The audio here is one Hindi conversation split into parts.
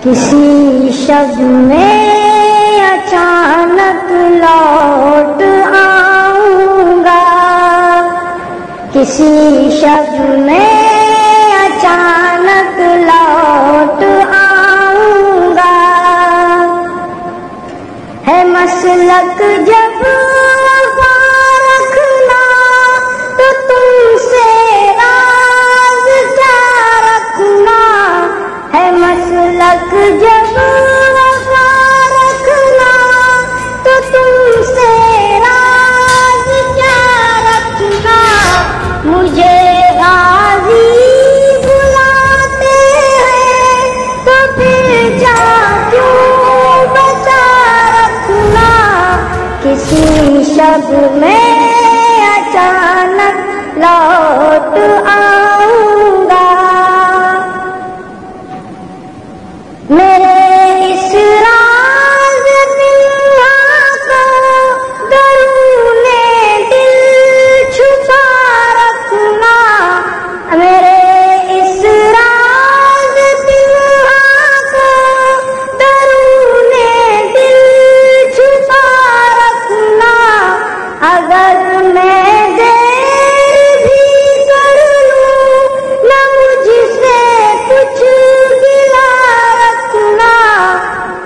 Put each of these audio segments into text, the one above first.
किसी शब्द में अचानक लौट आऊंगा, किसी शब्द में अचानक लौट आऊंगा। है मसलक जब वफा रखना, तो तुमसे राज क्या रखना। है मसलक जब वफा रखना, तो तुमसे राज क्या रखना। मुझे गाजी बुलाते हैं, तो फिर जा क्यों बचा रखना। किसी शब्द में अचानक लौट आऊंगा। मेरे इस राज दुनिया को दरूने दिल छुपा रखना। मेरे इस राज दुनिया को दरूने दिल छुपा रखना। अगर मैं देर भी कर लूं, न मुझसे कुछ गिला रखना।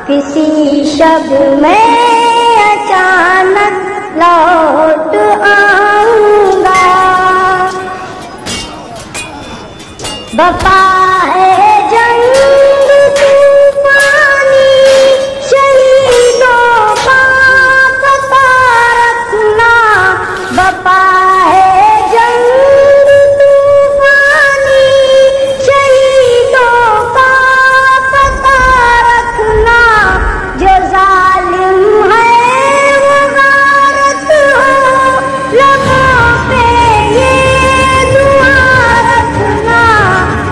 किसी शब्द में अचानक लौट आऊंगा। बपा है जंग तूफानी, शहीदों का पता रखना। बपा है जंग तूफानी, शहीदों का पता रखना। जो जालिम है वो गारत हो, लबों पे ये दुआ रखना।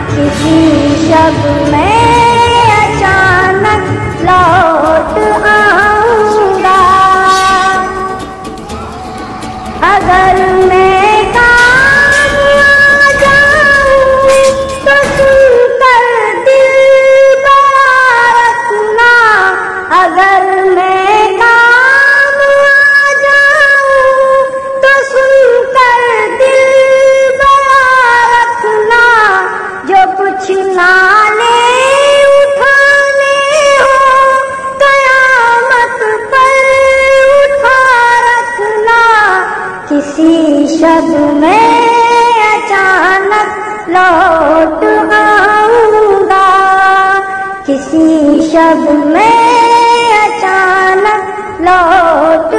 किसी शब्द में अचानक लौट आऊंगा। अगर मैं काम आ जाऊं, तो सुनकर दिल बड़ा रखना। अगर मैं काम आ जाऊं, तो सुनकर दिल बड़ा रखना। जो कुछ नाले उठाने हो, कयामत पर उठा रखना। किसी शब्द में अचानक लौट आऊंगा। किसी शब्द में अचानक लौट